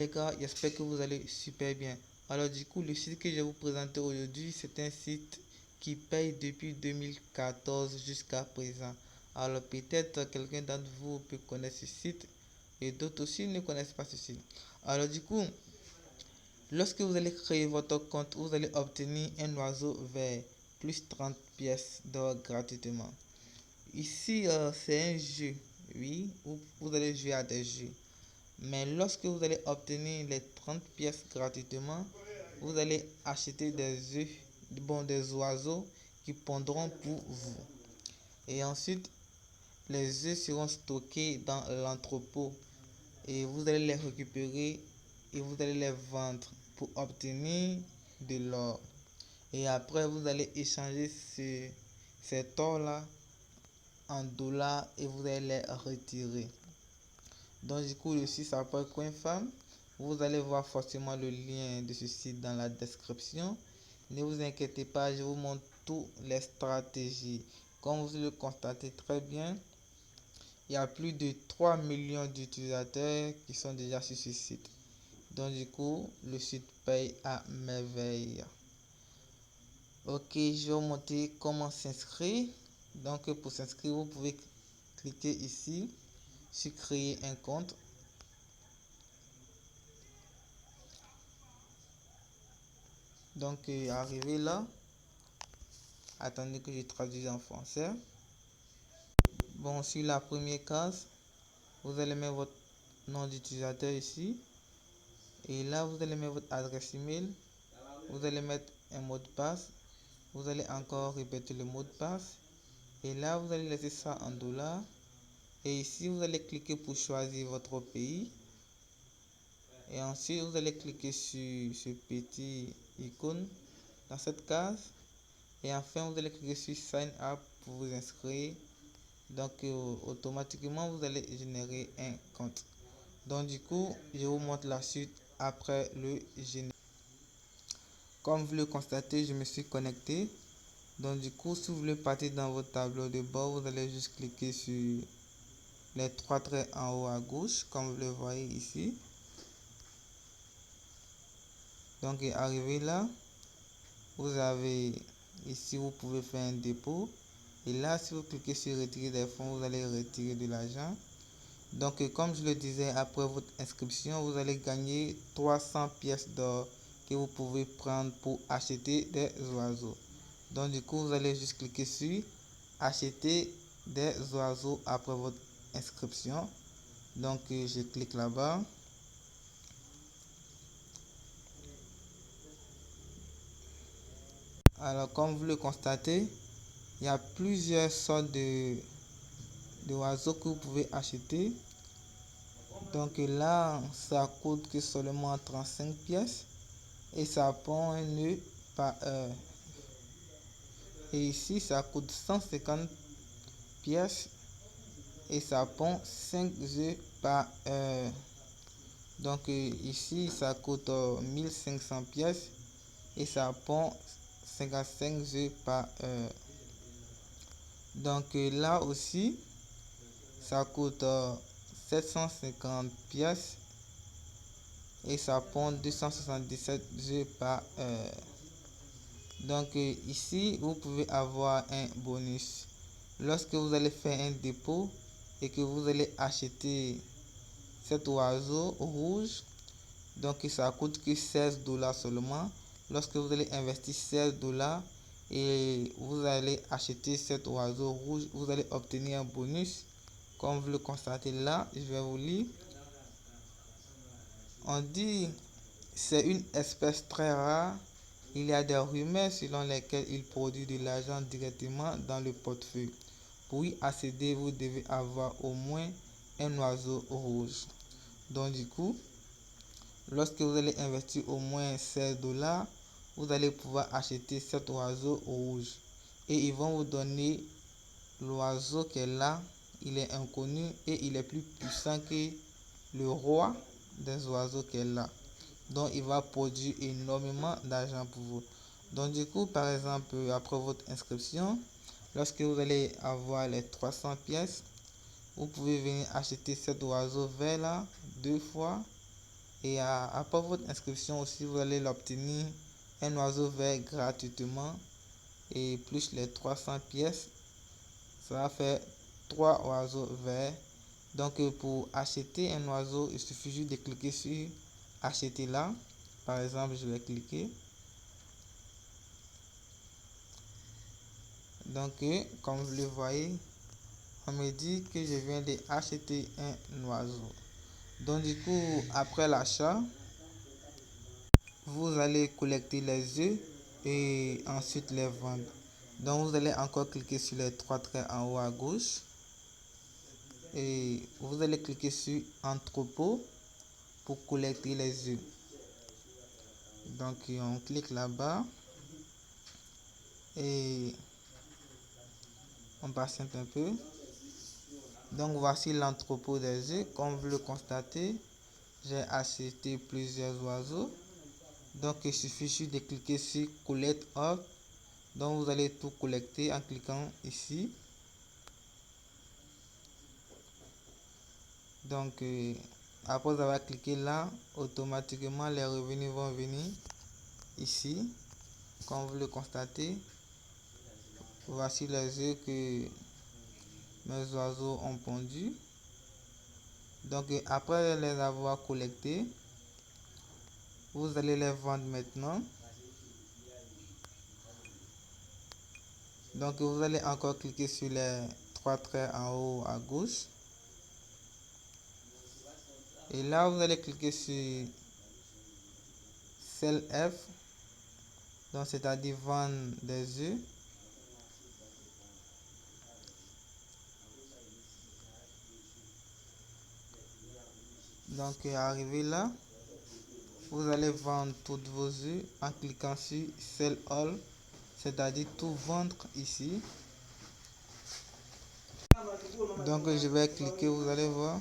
Les gars, j'espère que vous allez super bien. Alors du coup, le site que je vais vous présenter aujourd'hui, c'est un site qui paye depuis 2014 jusqu'à présent. Alors peut-être quelqu'un d'entre vous peut connaître ce site et d'autres aussi ne connaissent pas ce site. Alors du coup, lorsque vous allez créer votre compte, vous allez obtenir un oiseau vert plus 30 pièces d'or gratuitement. Ici, c'est un jeu, oui, où vous allez jouer à des jeux. Mais lorsque vous allez obtenir les 30 pièces gratuitement, vous allez acheter des œufs, des oiseaux qui pondront pour vous. Et ensuite, les œufs seront stockés dans l'entrepôt et vous allez les récupérer et vous allez les vendre pour obtenir de l'or. Et après, vous allez échanger cet or-là en dollars et vous allez les retirer. Donc du coup, le site s'appelle CoinFarm. Vous allez voir forcément le lien de ce site dans la description. Ne vous inquiétez pas, je vous montre toutes les stratégies. Comme vous le constatez très bien, il y a plus de 3 millions d'utilisateurs qui sont déjà sur ce site. Donc du coup, le site paye à merveille. Ok, je vais vous montrer comment s'inscrire. Donc pour s'inscrire, vous pouvez cliquer ici sur créer un compte. Donc arrivé là, attendez que je traduise en français. Bon, sur la première case, vous allez mettre votre nom d'utilisateur ici. Et là, vous allez mettre votre adresse email. Vous allez mettre un mot de passe. Vous allez encore répéter le mot de passe. Et là, vous allez laisser ça en dollars. Et ici, vous allez cliquer pour choisir votre pays. Et ensuite, vous allez cliquer sur ce petit icône dans cette case. Et enfin, vous allez cliquer sur Sign Up pour vous inscrire. Donc, automatiquement, vous allez générer un compte. Donc, du coup, je vous montre la suite après le générique. Comme vous le constatez, je me suis connecté. Donc, du coup, si vous voulez partir dans votre tableau de bord, vous allez juste cliquer sur les trois traits en haut à gauche, comme vous le voyez ici. Donc, arrivé là, vous avez ici, vous pouvez faire un dépôt. Et là, si vous cliquez sur retirer des fonds, vous allez retirer de l'argent. Donc, comme je le disais, après votre inscription, vous allez gagner 300 pièces d'or que vous pouvez prendre pour acheter des oiseaux. Donc, du coup, vous allez juste cliquer sur acheter des oiseaux après votre inscription. Donc, je clique là-bas. Alors, comme vous le constatez, il y a plusieurs sortes d'oiseaux que vous pouvez acheter. Donc là, ça coûte que seulement 35 pièces et ça prend un œuf par heure. Et ici, ça coûte 150 pièces et ça prend 5 œufs par heure. Donc ici, ça coûte 1500 pièces et ça prend 55 œufs par heure. Donc là aussi, ça coûte 750 pièces et ça prend 277 œufs par heure. Donc ici, vous pouvez avoir un bonus. Lorsque vous allez faire un dépôt et que vous allez acheter cet oiseau rouge, donc ça coûte que 16 dollars seulement. Lorsque vous allez investir 16 dollars et vous allez acheter cet oiseau rouge, vous allez obtenir un bonus. Comme vous le constatez là, je vais vous lire. On dit c'est une espèce très rare. Il y a des rumeurs selon lesquelles il produit de l'argent directement dans le portefeuille. Pour y accéder, vous devez avoir au moins un oiseau rouge. Donc du coup, lorsque vous allez investir au moins 16 dollars, vous allez pouvoir acheter cet oiseau rouge. Et ils vont vous donner l'oiseau qui est là. Il est inconnu et il est plus puissant que le roi des oiseaux qui est là. Donc il va produire énormément d'argent pour vous. Donc du coup, par exemple, après votre inscription, lorsque vous allez avoir les 300 pièces, vous pouvez venir acheter cet oiseau vert là 2 fois Et après votre inscription aussi, vous allez l'obtenir un oiseau vert gratuitement. Et plus les 300 pièces, ça va faire 3 oiseaux verts. Donc pour acheter un oiseau, il suffit juste de cliquer sur acheter là. Par exemple, je vais cliquer. Donc comme vous le voyez, on me dit que je viens d'acheter un oiseau. Donc du coup, après l'achat, vous allez collecter les œufs et ensuite les vendre. Donc vous allez encore cliquer sur les 3 traits en haut à gauche et vous allez cliquer sur entrepôt pour collecter les œufs. Donc on clique là-bas et on patiente un peu. Donc voici l'entrepôt des œufs. Comme vous le constatez, j'ai acheté plusieurs oiseaux. Donc il suffit juste de cliquer sur Collect All. Donc vous allez tout collecter en cliquant ici. Donc après avoir cliqué là, automatiquement les revenus vont venir ici. Comme vous le constatez, voici les œufs que mes oiseaux ont pondus. Donc après les avoir collectés, vous allez les vendre maintenant. Donc vous allez encore cliquer sur les 3 traits en haut à gauche. Et là vous allez cliquer sur Sell F. Donc c'est-à-dire vendre des œufs. Donc arrivé là, vous allez vendre toutes vos œufs en cliquant sur Sell All, c'est-à-dire tout vendre ici. Donc je vais cliquer, vous allez voir.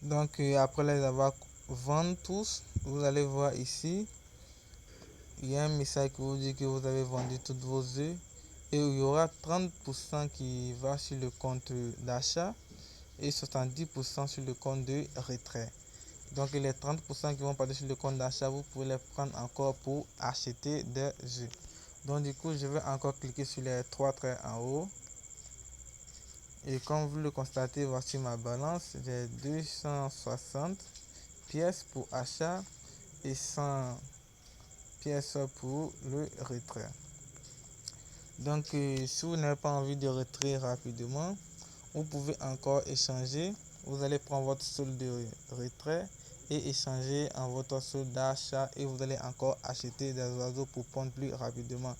Donc après les avoir vendus tous, vous allez voir ici, il y a un message qui vous dit que vous avez vendu toutes vos œufs et il y aura 30% qui va sur le compte d'achat et 70% sur le compte de retrait. Donc les 30% qui vont partir sur le compte d'achat, vous pouvez les prendre encore pour acheter des œufs. Donc du coup, je vais encore cliquer sur les 3 traits en haut. Et comme vous le constatez, voici ma balance. J'ai 260 pièces pour achat et 100 pièces pour le retrait. Donc si vous n'avez pas envie de retrait rapidement, vous pouvez encore échanger. Vous allez prendre votre solde de retrait et échanger en votre solde d'achat et vous allez encore acheter des oiseaux pour pondre plus rapidement.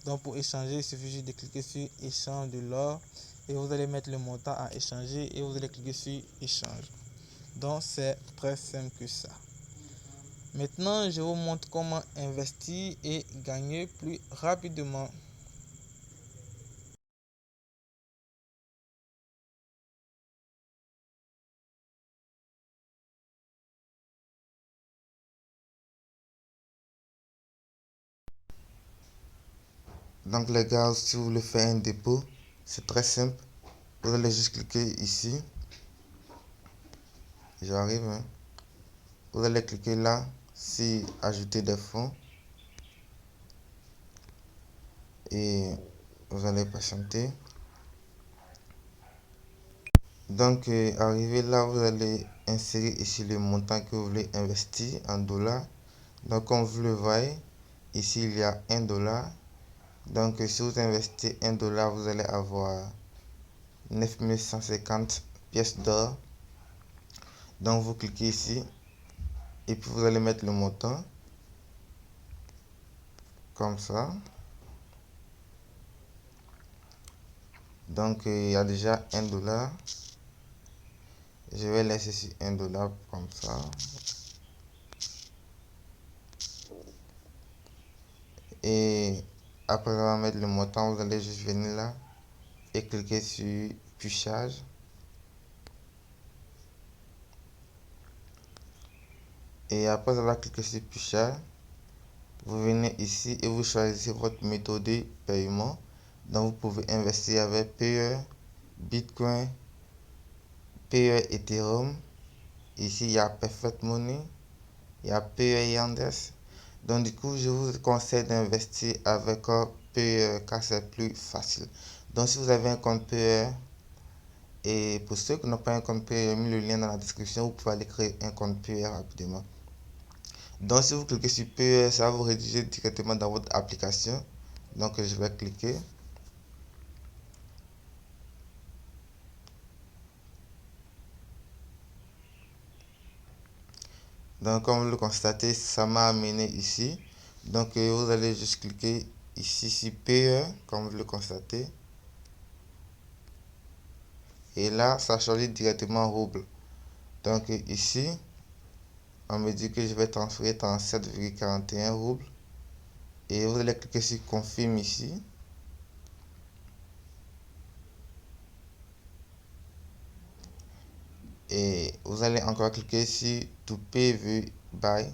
Donc pour échanger, il suffit juste de cliquer sur échange de l'or et vous allez mettre le montant à échanger et vous allez cliquer sur échange. Donc c'est très simple que ça. Maintenant, je vous montre comment investir et gagner plus rapidement. Donc les gars, si vous voulez faire un dépôt, c'est très simple. Vous allez juste cliquer ici. J'arrive. Hein. Vous allez cliquer là, sur ajouter des fonds. Et vous allez patienter. Donc arrivé là, vous allez insérer ici le montant que vous voulez investir en dollars. Donc comme vous le voyez, ici il y a 1 dollar. Donc si vous investissez 1 dollar, vous allez avoir 9150 pièces d'or. Donc vous cliquez ici et puis vous allez mettre le montant comme ça. Donc il y a déjà 1 dollar. Je vais laisser ici 1 dollar comme ça. Et après avoir mettre le montant, vous allez juste venir là et cliquer sur puchage. Et après avoir cliqué sur puchage, vous venez ici et vous choisissez votre méthode de paiement. Donc vous pouvez investir avec Payer, Bitcoin, PE Ethereum. Ici, il y a Perfect Money, il y a PE Yandex. Donc, du coup, je vous conseille d'investir avec PE car c'est plus facile. Donc, si vous avez un compte PE, et pour ceux qui n'ont pas un compte PE, j'ai mis le lien dans la description, vous pouvez aller créer un compte PE rapidement. Donc, si vous cliquez sur PE, ça va vous rediriger directement dans votre application. Donc, je vais cliquer. Donc, comme vous le constatez, ça m'a amené ici. Donc, vous allez juste cliquer ici sur PE, comme vous le constatez. Et là, ça change directement en rouble. Donc, ici, on me dit que je vais transférer 37,41 roubles. Et vous allez cliquer sur confirme ici. Et vous allez encore cliquer sur to pay by.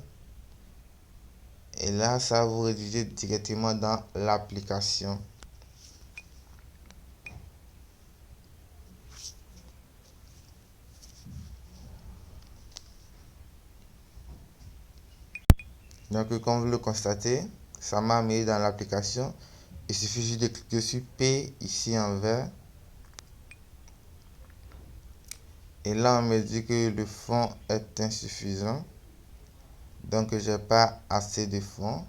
Et là, ça va vous rediriger directement dans l'application. Donc, comme vous le constatez, ça m'a amené dans l'application. Il suffit juste de cliquer sur P ici en vert. Et là, on me dit que le fonds est insuffisant. Donc, j'ai pas assez de fonds.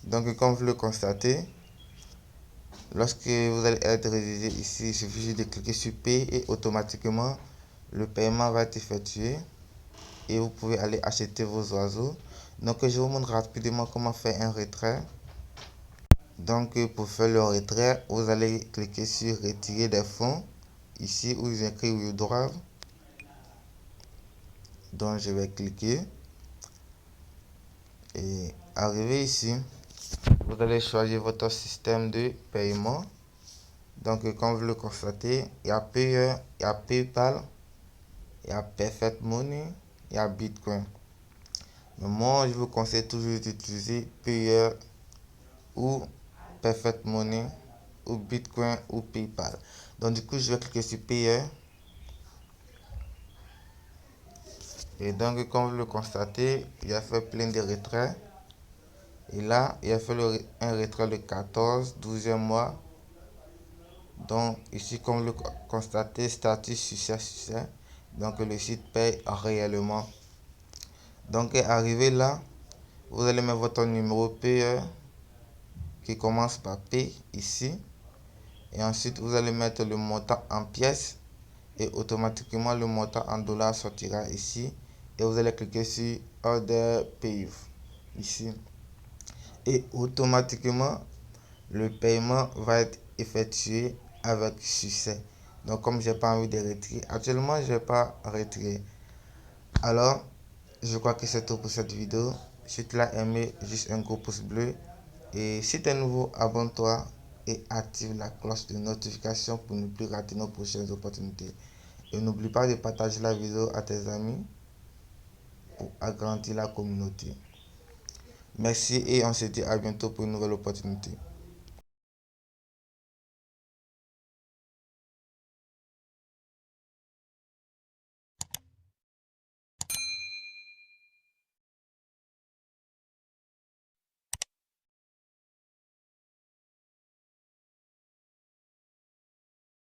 Donc, comme vous le constatez, lorsque vous allez être réalisé ici, il suffit juste de cliquer sur P et automatiquement, le paiement va être effectué. Et vous pouvez aller acheter vos oiseaux. Donc, je vous montre rapidement comment faire un retrait. Donc, pour faire le retrait, vous allez cliquer sur retirer des fonds. Ici où il est écrit withdraw. Donc, je vais cliquer. Et arrivé ici, vous allez choisir votre système de paiement. Donc, comme vous le constatez, il y a Payer, il y a PayPal, il y a Perfect Money, il y a Bitcoin. Mais moi, je vous conseille toujours d'utiliser Payer ou Perfect Money ou Bitcoin ou PayPal. Donc, du coup, je vais cliquer sur Payer. Et donc, comme vous le constatez, il a fait plein de retraits. Et là, il a fait un retrait le 14, 12e mois. Donc, ici, comme vous le constatez, statut succès. Donc, le site paye réellement. Donc, arrivé là, vous allez mettre votre numéro PE qui commence par P ici. Et ensuite, vous allez mettre le montant en pièces. Et automatiquement, le montant en dollars sortira ici. Et vous allez cliquer sur Order Pay ici. Et automatiquement, le paiement va être effectué avec succès. Donc, comme j'ai pas envie de retirer, actuellement, je vais pas retirer. Alors, je crois que c'est tout pour cette vidéo. Si tu l'as aimé, juste un gros pouce bleu. Et si tu es nouveau, abonne-toi et active la cloche de notification pour ne plus rater nos prochaines opportunités. Et n'oublie pas de partager la vidéo à tes amis pour agrandir la communauté. Merci et on se dit à bientôt pour une nouvelle opportunité.